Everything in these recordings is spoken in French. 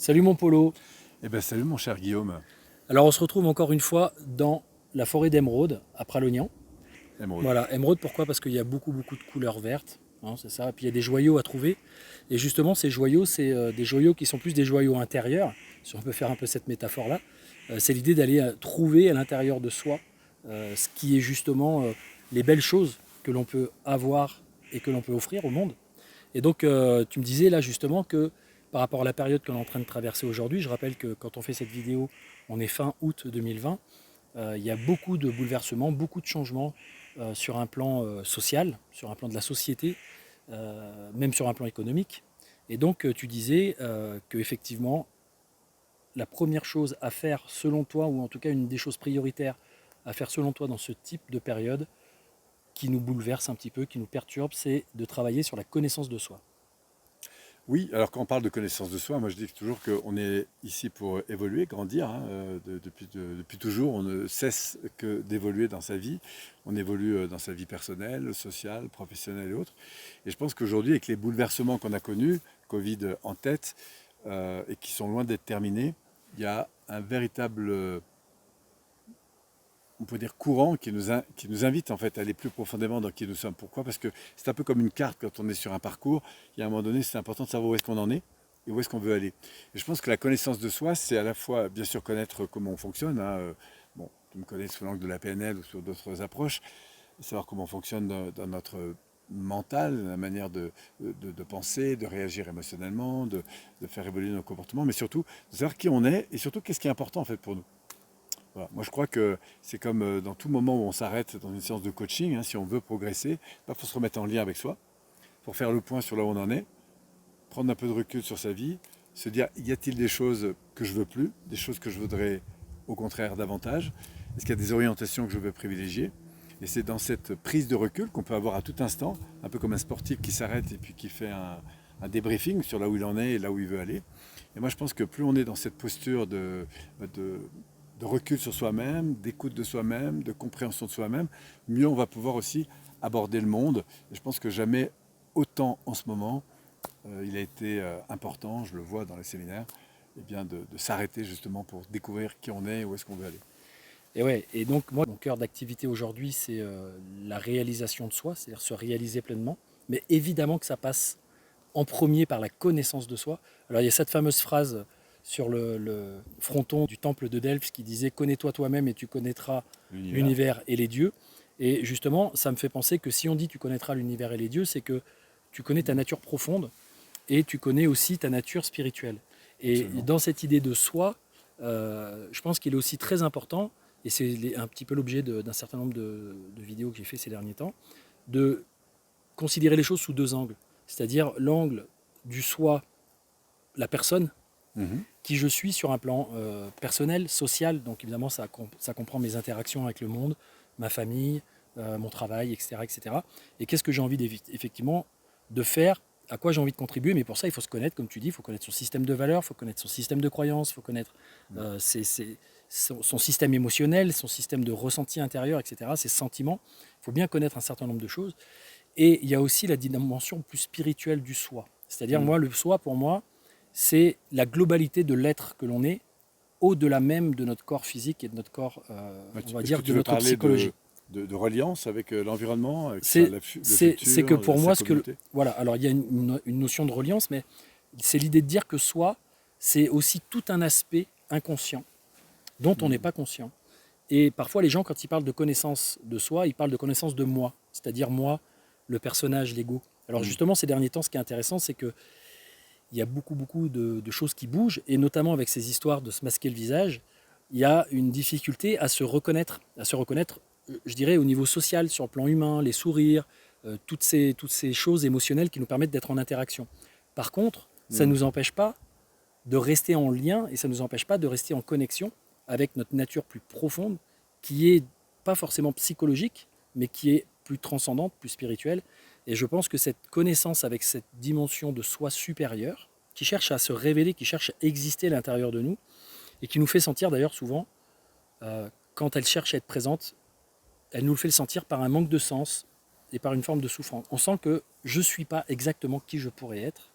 Salut mon Polo. Eh ben salut mon cher Guillaume, Alors on se retrouve encore une fois dans la forêt d'émeraude à Pralognan. émeraude. Voilà, émeraude pourquoi? Parce qu'il y a beaucoup de couleurs vertes, hein, c'est ça. Et puis il y a des joyaux à trouver. Et justement ces joyaux, c'est des joyaux qui sont plus des joyaux intérieurs, si on peut faire un peu cette métaphore-là. C'est l'idée d'aller trouver à l'intérieur de soi ce qui est justement les belles choses que l'on peut avoir et que l'on peut offrir au monde. Et donc, tu me disais là justement que par rapport à la période que l'on est en train de traverser aujourd'hui, je rappelle que quand on fait cette vidéo, on est fin août 2020, il y a beaucoup de bouleversements, beaucoup de changements sur un plan social, sur un plan de la société, même sur un plan économique. Et donc, tu disais qu'effectivement, la première chose à faire selon toi, ou en tout cas une des choses prioritaires à faire selon toi dans ce type de période, qui nous bouleverse un petit peu, qui nous perturbe, c'est de travailler sur la connaissance de soi. Oui, alors quand on parle de connaissance de soi, moi je dis toujours qu'on est ici pour évoluer, grandir, hein, depuis toujours, on ne cesse que d'évoluer dans sa vie. On évolue dans sa vie personnelle, sociale, professionnelle et autres. Et je pense qu'aujourd'hui, avec les bouleversements qu'on a connus, Covid en tête, et qui sont loin d'être terminés, il y a un véritable, on peut dire, courant qui nous invite en fait à aller plus profondément dans qui nous sommes. Pourquoi? Parce que c'est un peu comme une carte quand on est sur un parcours. Il y a un moment donné, c'est important de savoir où est-ce qu'on en est et où est-ce qu'on veut aller. Et je pense que la connaissance de soi, c'est à la fois, bien sûr, connaître comment on fonctionne, hein. Bon, tu me connais sous l'angle de la PNL ou sur d'autres approches, savoir comment on fonctionne dans notre mental, la manière de penser, de réagir émotionnellement, de faire évoluer nos comportements, mais surtout de savoir qui on est et surtout qu'est-ce qui est important en fait pour nous. Voilà. Moi, je crois que c'est comme dans tout moment où on s'arrête dans une séance de coaching, hein, si on veut progresser, il faut se remettre en lien avec soi, pour faire le point sur là où on en est, prendre un peu de recul sur sa vie, se dire, y a-t-il des choses que je veux plus, des choses que je voudrais au contraire davantage? Est-ce qu'il y a des orientations que je veux privilégier? Et c'est dans cette prise de recul qu'on peut avoir à tout instant, un peu comme un sportif qui s'arrête et puis qui fait un débriefing sur là où il en est et là où il veut aller. Et moi, je pense que plus on est dans cette posture de, de recul sur soi-même, d'écoute de soi-même, de compréhension de soi-même, mieux on va pouvoir aussi aborder le monde. Et je pense que jamais autant en ce moment, il a été important, je le vois dans les séminaires, eh bien de s'arrêter justement pour découvrir qui on est et où est-ce qu'on veut aller. Et ouais, et donc moi, mon cœur d'activité aujourd'hui, c'est la réalisation de soi, c'est-à-dire se réaliser pleinement. Mais évidemment que ça passe en premier par la connaissance de soi. Alors il y a cette fameuse phrase sur le fronton du temple de Delphes qui disait connais-toi toi-même et tu connaîtras L'univers. l'univers et les dieux. Et justement, ça me fait penser que si on dit tu connaîtras l'univers et les dieux, c'est que tu connais ta nature profonde et tu connais aussi ta nature spirituelle. Et Absolument. dans cette idée de soi, je pense qu'il est aussi très important, et c'est un petit peu l'objet d'un certain nombre de vidéos que j'ai fait ces derniers temps, de considérer les choses sous deux angles. C'est-à-dire l'angle du soi, la personne, Mhm. qui je suis sur un plan personnel, social, donc évidemment ça comprend mes interactions avec le monde, ma famille, mon travail, etc. etc. Et qu'est-ce que j'ai envie effectivement de faire, à quoi j'ai envie de contribuer, mais pour ça il faut se connaître, comme tu dis, il faut connaître son système de valeurs, il faut connaître son système de croyances, il faut connaître son système émotionnel, son système de ressenti intérieur, etc., ses sentiments. Il faut bien connaître un certain nombre de choses. Et il y a aussi la dimension plus spirituelle du soi. C'est-à-dire, Mhm. moi, le soi, pour moi, c'est la globalité de l'être que l'on est, au-delà même de notre corps physique et de notre corps, on va Est-ce que dire, de tu veux notre parler psychologie. de reliance avec l'environnement, avec C'est le c'est que futur, pour sa moi, communauté? voilà, alors il y a une notion de reliance, mais c'est l'idée de dire que soi, c'est aussi tout un aspect inconscient dont on n'est Mhm. pas conscient. Et parfois, les gens, quand ils parlent de connaissance de soi, ils parlent de connaissance de moi, c'est-à-dire moi, le personnage, l'ego. Alors Mhm. justement, ces derniers temps, ce qui est intéressant, c'est qu'il y a beaucoup de choses qui bougent, et notamment avec ces histoires de se masquer le visage, il y a une difficulté à se reconnaître, je dirais, au niveau social, sur le plan humain, les sourires, toutes ces choses émotionnelles qui nous permettent d'être en interaction. Par contre, ça ne Mhm. nous empêche pas de rester en lien et ça ne nous empêche pas de rester en connexion avec notre nature plus profonde, qui est pas forcément psychologique, mais qui est plus transcendante, plus spirituelle. Et je pense que cette connaissance avec cette dimension de soi supérieure, qui cherche à se révéler, qui cherche à exister à l'intérieur de nous, et qui nous fait sentir d'ailleurs souvent, quand elle cherche à être présente, elle nous le fait sentir par un manque de sens et par une forme de souffrance. On sent que je ne suis pas exactement qui je pourrais être,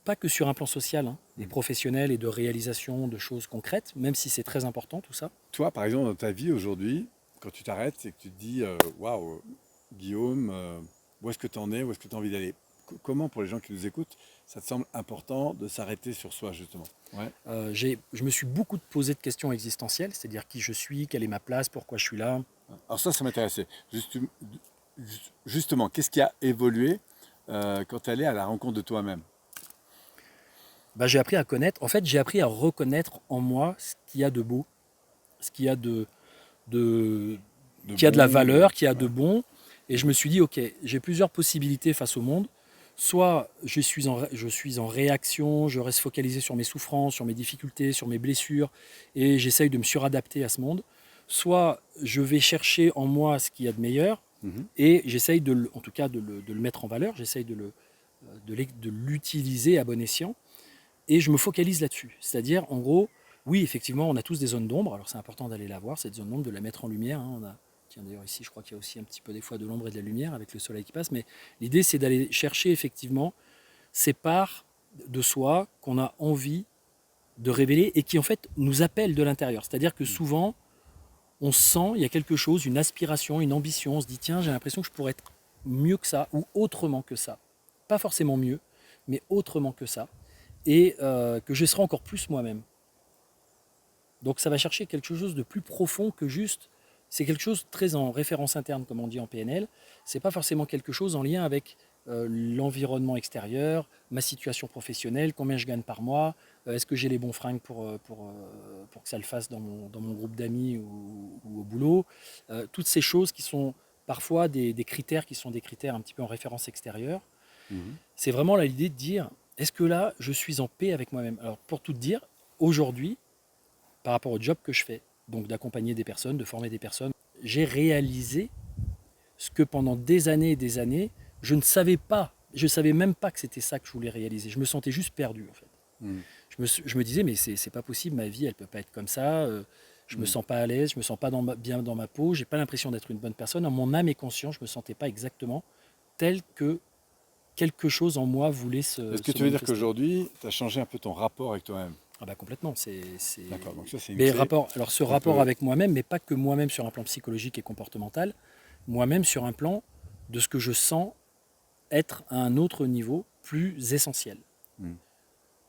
pas que sur un plan social, hein, et professionnel et de réalisation de choses concrètes, même si c'est très important tout ça. Toi, par exemple, dans ta vie aujourd'hui, quand tu t'arrêtes et que tu te dis waouh, Guillaume, où est-ce que tu en es, où est-ce que tu as envie d'aller? Comment, pour les gens qui nous écoutent, ça te semble important de s'arrêter sur soi, justement? Ouais. Je me suis beaucoup posé de questions existentielles, c'est-à-dire qui je suis, quelle est ma place, pourquoi je suis là. Alors ça m'intéressait. Justement, qu'est-ce qui a évolué quand tu es allé à la rencontre de toi-même? Bah, j'ai appris à connaître, en fait j'ai appris à reconnaître en moi ce qu'il y a de beau, ce qu'il y a de, De qui a de la bon, valeur, qui a de ouais. bon. Et je me suis dit, ok, j'ai plusieurs possibilités face au monde. Soit je suis en réaction, je reste focalisé sur mes souffrances, sur mes difficultés, sur mes blessures, et j'essaye de me suradapter à ce monde. Soit je vais chercher en moi ce qu'il y a de meilleur, Mhm. et j'essaye en tout cas de le mettre en valeur, j'essaye de l'utiliser à bon escient, et je me focalise là-dessus. C'est-à-dire, en gros, oui, effectivement, on a tous des zones d'ombre, alors c'est important d'aller la voir, cette zone d'ombre, de la mettre en lumière. Hein. Tiens, d'ailleurs, ici, je crois qu'il y a aussi un petit peu des fois de l'ombre et de la lumière avec le soleil qui passe, mais l'idée, c'est d'aller chercher effectivement ces parts de soi qu'on a envie de révéler et qui, en fait, nous appellent de l'intérieur. C'est-à-dire que souvent, on sent, il y a quelque chose, une aspiration, une ambition, on se dit, tiens, j'ai l'impression que je pourrais être mieux que ça ou autrement que ça. Pas forcément mieux, mais autrement que ça. Et que je serai encore plus moi-même. Donc ça va chercher quelque chose de plus profond que juste, c'est quelque chose très en référence interne, comme on dit en PNL. C'est pas forcément quelque chose en lien avec l'environnement extérieur, ma situation professionnelle, combien je gagne par mois, est-ce que j'ai les bons fringues pour que ça le fasse dans mon groupe d'amis ou au boulot. Toutes ces choses qui sont parfois des critères qui sont des critères un petit peu en référence extérieure. Mhm. C'est vraiment l'idée de dire, est-ce que là, je suis en paix avec moi-même? Alors pour tout dire, aujourd'hui, par rapport au job que je fais, donc d'accompagner des personnes, de former des personnes, j'ai réalisé ce que pendant des années et des années, je ne savais pas. Je ne savais même pas que c'était ça que je voulais réaliser. Je me sentais juste perdu en fait. Mhm. Je me disais, mais c'est pas possible, ma vie, elle peut pas être comme ça. Je me Mhm. sens pas à l'aise, je me sens pas bien dans ma peau, j'ai pas l'impression d'être une bonne personne. En mon âme et conscience, je me sentais pas exactement tel que quelque chose en moi voulait Est-ce que se tu veux dire manifester. qu'aujourd'hui, tu as changé un peu ton rapport avec toi-même? Ah bah complètement. D'accord, donc ça c'est une Mais clé alors ce qu'on rapport peut... avec moi-même, mais pas que moi-même sur un plan psychologique et comportemental, moi-même sur un plan de ce que je sens être à un autre niveau plus essentiel, Mhm.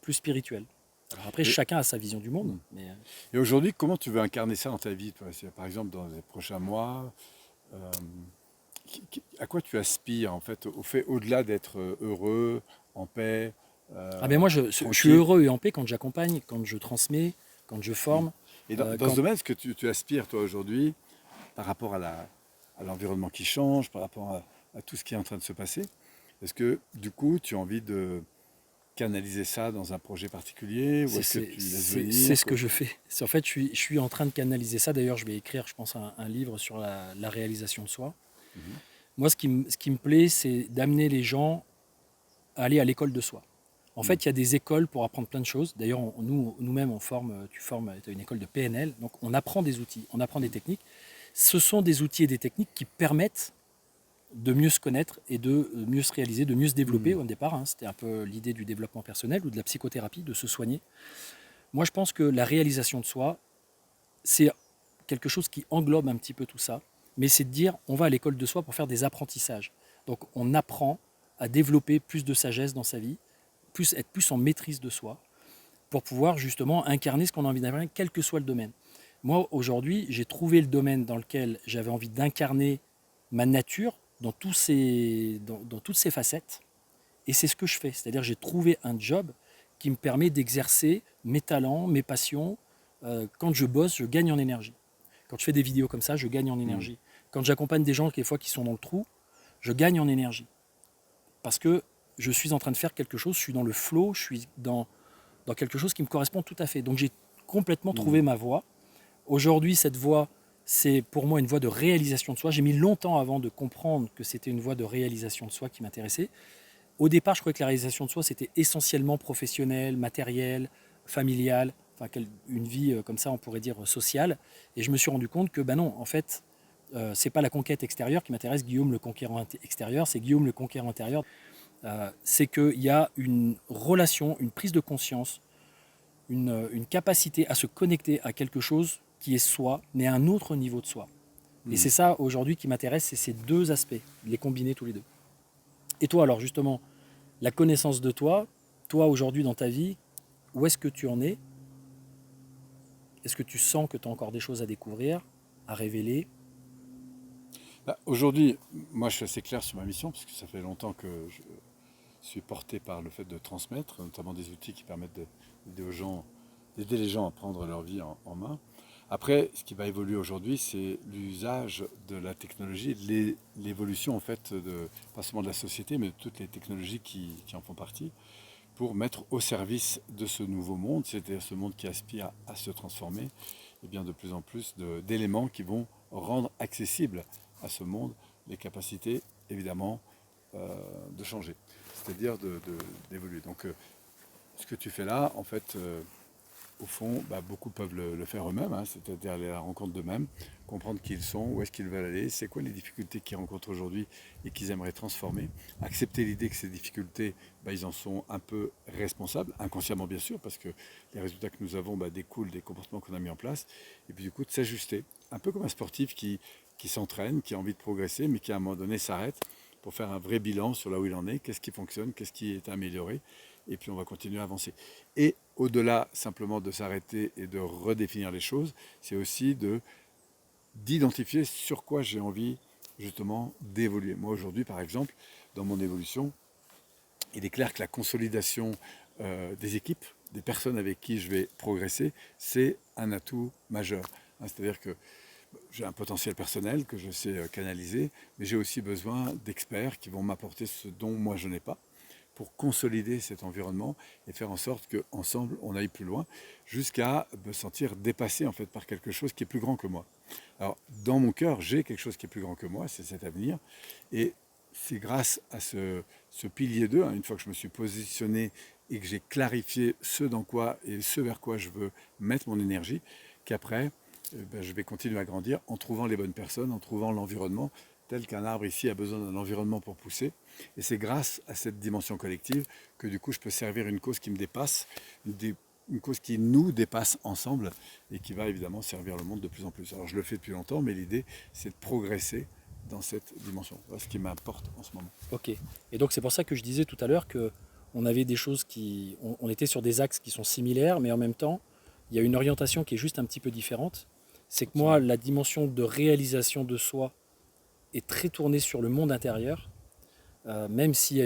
plus spirituel. Alors après, Et, chacun a sa vision du monde, mhm. mais Et aujourd'hui, comment tu veux incarner ça dans ta vie, toi? Par exemple, dans les prochains mois, euh, à quoi tu aspires en fait, au fait, au-delà d'être heureux, en paix, ah ben moi je suis tranquille? heureux et en paix quand j'accompagne, quand je transmets, quand je Mm. forme, Et dans ce quand domaine, est-ce que tu aspires, toi, aujourd'hui, par rapport à l'environnement qui change, par rapport à tout ce qui est en train de se passer, est-ce que, du coup, tu as envie de canaliser ça dans un projet particulier ou est-ce que tu laisses c'est venir ce que je fais. En fait, je suis en train de canaliser ça. D'ailleurs, je vais écrire, je pense, un livre sur la réalisation de soi. Mhm. Moi, ce qui me plaît, c'est d'amener les gens à aller à l'école de soi. En Mm. fait, il y a des écoles pour apprendre plein de choses. D'ailleurs, nous-mêmes, on forme, tu formes, tu as une école de PNL, donc on apprend des outils, on apprend des techniques. Ce sont des outils et des techniques qui permettent de mieux se connaître et de mieux se réaliser, de mieux se développer Mm. au départ. Hein, c'était un peu l'idée du développement personnel ou de la psychothérapie, de se soigner. Moi, je pense que la réalisation de soi, c'est quelque chose qui englobe un petit peu tout ça, mais c'est de dire on va à l'école de soi pour faire des apprentissages. Donc on apprend à développer plus de sagesse dans sa vie, être plus en maîtrise de soi, pour pouvoir justement incarner ce qu'on a envie d'incarner, quel que soit le domaine. Moi, aujourd'hui, j'ai trouvé le domaine dans lequel j'avais envie d'incarner ma nature dans toutes ses facettes, et c'est ce que je fais. C'est-à-dire j'ai trouvé un job qui me permet d'exercer mes talents, mes passions. Quand je bosse, je gagne en énergie. Quand je fais des vidéos comme ça, je gagne en Mm. énergie. Quand j'accompagne des gens, quelquefois, qui sont dans le trou, je gagne en énergie. Parce que je suis en train de faire quelque chose, je suis dans le flow, je suis dans quelque chose qui me correspond tout à fait. Donc j'ai complètement Mm. trouvé ma voie. Aujourd'hui, cette voie, c'est pour moi une voie de réalisation de soi. J'ai mis longtemps avant de comprendre que c'était une voie de réalisation de soi qui m'intéressait. Au départ, je croyais que la réalisation de soi, c'était essentiellement professionnel, matériel, familial, enfin une vie comme ça, on pourrait dire sociale. Et je me suis rendu compte que, ben non, en fait, c'est pas la conquête extérieure qui m'intéresse, Guillaume le conquérant extérieur, c'est Guillaume le conquérant intérieur. c'est qu'il y a une relation, une prise de conscience, une capacité à se connecter à quelque chose qui est soi, mais à un autre niveau de soi. Et c'est ça aujourd'hui qui m'intéresse, c'est ces deux aspects, les combiner tous les deux. Et toi alors justement, la connaissance de toi aujourd'hui dans ta vie, où est-ce que tu en es? Est-ce que tu sens que tu as encore des choses à découvrir, à révéler? Bah, aujourd'hui, moi je suis assez clair sur ma mission, parce que ça fait longtemps que je suis porté par le fait de transmettre, notamment des outils qui permettent d'aider les gens à prendre leur vie en main. Après, ce qui va évoluer aujourd'hui, c'est l'usage de la technologie, l'évolution en fait, pas seulement de la société, mais de toutes les technologies qui en font partie, pour mettre au service de ce nouveau monde, c'est-à-dire ce monde qui aspire à se transformer, et bien de plus en plus d'éléments qui vont rendre accessible à ce monde les capacités, évidemment, de changer, c'est-à-dire d'évoluer. Donc, ce que tu fais là, en fait, au fond, beaucoup peuvent le faire eux-mêmes, hein, c'est-à-dire aller à la rencontre d'eux-mêmes, comprendre qui ils sont, où est-ce qu'ils veulent aller, c'est quoi les difficultés qu'ils rencontrent aujourd'hui et qu'ils aimeraient transformer, accepter l'idée que ces difficultés, ils en sont un peu responsables, inconsciemment bien sûr, parce que les résultats que nous avons découlent des comportements qu'on a mis en place, et puis du coup de s'ajuster, un peu comme un sportif qui s'entraîne, qui a envie de progresser, mais qui à un moment donné s'arrête pour faire un vrai bilan sur là où il en est, qu'est-ce qui fonctionne, qu'est-ce qui est amélioré, et puis on va continuer à avancer. Et au-delà simplement de s'arrêter et de redéfinir les choses, c'est aussi d'identifier sur quoi j'ai envie justement d'évoluer. Moi aujourd'hui par exemple, dans mon évolution, il est clair que la consolidation des équipes, des personnes avec qui je vais progresser, c'est un atout majeur. C'est-à-dire que j'ai un potentiel personnel que je sais canaliser, mais j'ai aussi besoin d'experts qui vont m'apporter ce dont moi je n'ai pas, pour consolider cet environnement et faire en sorte qu'ensemble, on aille plus loin, jusqu'à me sentir dépassé en fait par quelque chose qui est plus grand que moi. Alors, dans mon cœur, j'ai quelque chose qui est plus grand que moi, c'est cet avenir. Et c'est grâce à ce pilier 2, une fois que je me suis positionné et que j'ai clarifié ce dans quoi et ce vers quoi je veux mettre mon énergie, qu'après, je vais continuer à grandir en trouvant les bonnes personnes, en trouvant l'environnement, tel qu'un arbre ici a besoin d'un environnement pour pousser. Et c'est grâce à cette dimension collective que du coup je peux servir une cause qui me dépasse, une cause qui nous dépasse ensemble et qui va évidemment servir le monde de plus en plus. Alors je le fais depuis longtemps, mais l'idée c'est de progresser dans cette dimension. Voilà ce qui m'importe en ce moment. Ok. Et donc c'est pour ça que je disais tout à l'heure que on avait des choses on était sur des axes qui sont similaires, mais en même temps, il y a une orientation qui est juste un petit peu différente. C'est que moi, la dimension de réalisation de soi est très tournée sur le monde intérieur, même s'il y a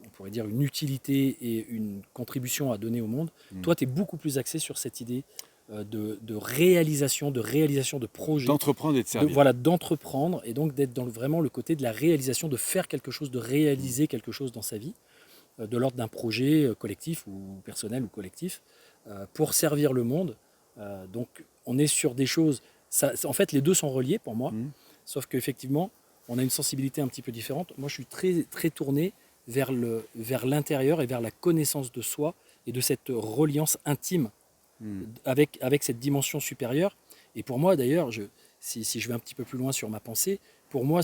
on pourrait dire une utilité et une contribution à donner au monde. Toi, tu es beaucoup plus axé sur cette idée de réalisation, de projet. D'entreprendre et de servir. Voilà, d'entreprendre et donc d'être dans vraiment le côté de la réalisation, de faire quelque chose, de réaliser quelque chose dans sa vie, de l'ordre d'un projet collectif ou personnel ou collectif, pour servir le monde. Donc on est sur des choses, en fait les deux sont reliés pour moi, sauf qu'effectivement on a une sensibilité un petit peu différente. Moi je suis très, très tourné vers l'intérieur et vers la connaissance de soi et de cette reliance intime avec cette dimension supérieure. Et pour moi d'ailleurs, si je vais un petit peu plus loin sur ma pensée, pour moi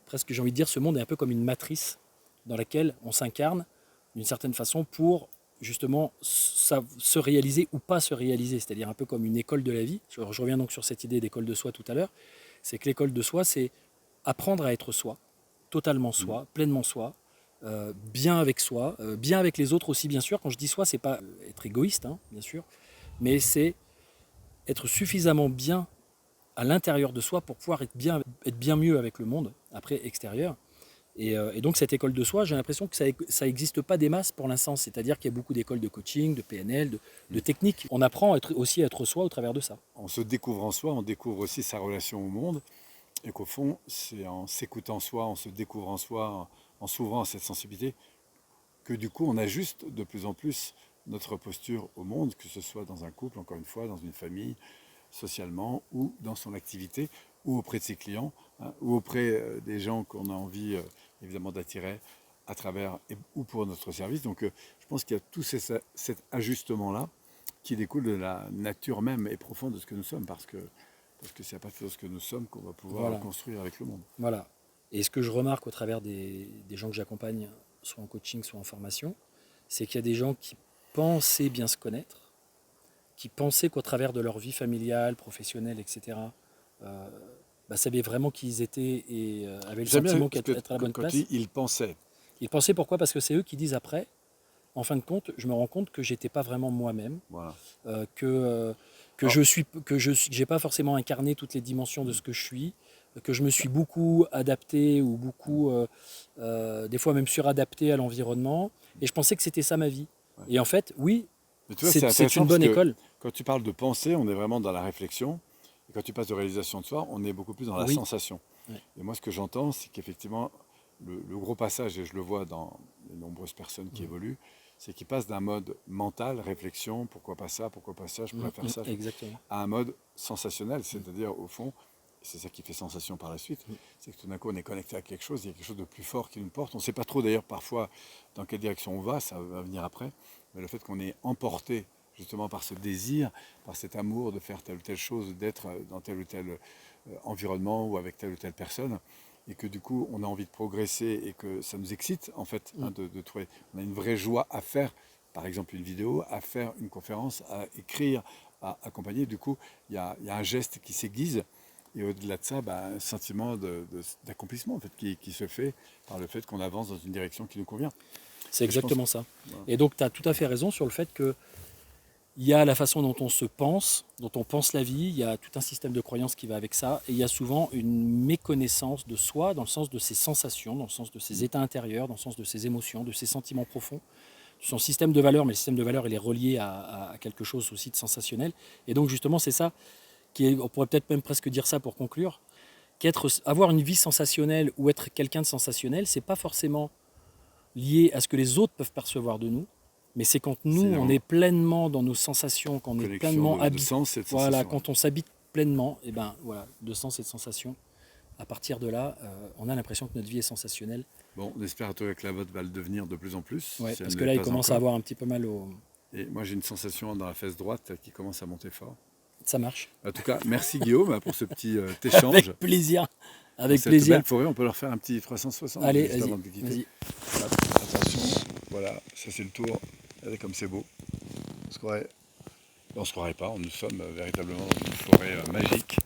presque j'ai envie de dire, ce monde est un peu comme une matrice dans laquelle on s'incarne d'une certaine façon pour justement se réaliser ou pas se réaliser, c'est-à-dire un peu comme une école de la vie. Je reviens donc sur cette idée d'école de soi tout à l'heure, c'est que l'école de soi, c'est apprendre à être soi, totalement soi, pleinement soi, bien avec soi, bien avec les autres aussi bien sûr. Quand je dis soi, c'est pas être égoïste, hein, bien sûr, mais c'est être suffisamment bien à l'intérieur de soi pour pouvoir être bien mieux avec le monde, après extérieur. Et donc cette école de soi, j'ai l'impression que ça n'existe pas des masses pour l'instant, c'est-à-dire qu'il y a beaucoup d'écoles de coaching, de PNL, de techniques. On apprend aussi à être soi au travers de ça. En se découvrant soi, on découvre aussi sa relation au monde, et qu'au fond, c'est en s'écoutant soi, en se découvrant soi, en s'ouvrant à cette sensibilité, que du coup on ajuste de plus en plus notre posture au monde, que ce soit dans un couple, encore une fois, dans une famille, socialement, ou dans son activité, ou auprès de ses clients, ou auprès des gens qu'on a envie évidemment d'attirer à travers ou pour notre service. Donc je pense qu'il y a tout cet ajustement-là qui découle de la nature même et profonde de ce que nous sommes, parce que c'est à partir de ce que nous sommes qu'on va pouvoir construire avec le monde. Voilà. Et ce que je remarque au travers des gens que j'accompagne, soit en coaching, soit en formation, c'est qu'il y a des gens qui pensaient bien se connaître, qui pensaient qu'au travers de leur vie familiale, professionnelle, etc., savaient vraiment qui ils étaient et avaient le J'aime bien sentiment parce d'être à la bonne quand place. il pensait. Ils pensaient pourquoi? Parce que c'est eux qui disent après, en fin de compte, je me rends compte que j'étais pas vraiment moi-même, Voilà. j'ai pas forcément incarné toutes les dimensions de ce que je suis, que je me suis beaucoup adapté ou beaucoup, des fois même suradapté à l'environnement, et je pensais que c'était ça ma vie. Ouais. Et en fait, oui, Mais tu vois, c'est c'est intéressant une bonne parce que école. quand tu parles de pensée, on est vraiment dans la réflexion. Et quand tu passes de réalisation de soi, on est beaucoup plus dans la Oui. sensation. Ouais. Et moi, ce que j'entends, c'est qu'effectivement, le gros passage, et je le vois dans les nombreuses personnes qui évoluent, c'est qu'ils passent d'un mode mental, réflexion, pourquoi pas ça, je pourrais faire ça, Exactement. à un mode sensationnel, c'est-à-dire au fond, c'est ça qui fait sensation par la suite, c'est que tout d'un coup on est connecté à quelque chose, il y a quelque chose de plus fort qui nous porte. On ne sait pas trop d'ailleurs parfois dans quelle direction on va, ça va venir après, mais le fait qu'on est emporté justement par ce désir, par cet amour de faire telle ou telle chose, d'être dans tel ou tel environnement ou avec telle ou telle personne, et que du coup on a envie de progresser et que ça nous excite en fait de trouver. On a une vraie joie à faire, par exemple une vidéo, à faire une conférence, à écrire, à accompagner. Du coup, il y a un geste qui s'aiguise. Et au-delà de ça, un sentiment d'accomplissement en fait, qui se fait par le fait qu'on avance dans une direction qui nous convient. C'est exactement ça. Voilà. Et donc tu as tout à fait raison sur le fait que il y a la façon dont on se pense, dont on pense la vie, il y a tout un système de croyances qui va avec ça, et il y a souvent une méconnaissance de soi, dans le sens de ses sensations, dans le sens de ses états intérieurs, dans le sens de ses émotions, de ses sentiments profonds, son système de valeurs, mais le système de valeurs il est relié à quelque chose aussi de sensationnel. Et donc justement c'est ça, on pourrait peut-être même presque dire ça pour conclure, avoir une vie sensationnelle ou être quelqu'un de sensationnel, c'est pas forcément lié à ce que les autres peuvent percevoir de nous, mais c'est quand nous, on est pleinement dans nos sensations, quand on est pleinement habité, voilà, quand on s'habite pleinement, et de sens et de sensations. À partir de là, on a l'impression que notre vie est sensationnelle. Bon, on espère à toi que la vôtre va le devenir de plus en plus. Ouais, parce que là, il commence à avoir un petit peu mal au... Et moi, j'ai une sensation dans la fesse droite qui commence à monter fort. Ça marche. En tout cas, merci Guillaume pour ce petit échange. Avec plaisir. Avec cette plaisir. Belle forêt, on peut leur faire un petit 360. Allez, vas-y. Attention, voilà, ça c'est le tour. Regardez comme c'est beau. On se croirait pas, nous sommes véritablement dans une forêt magique.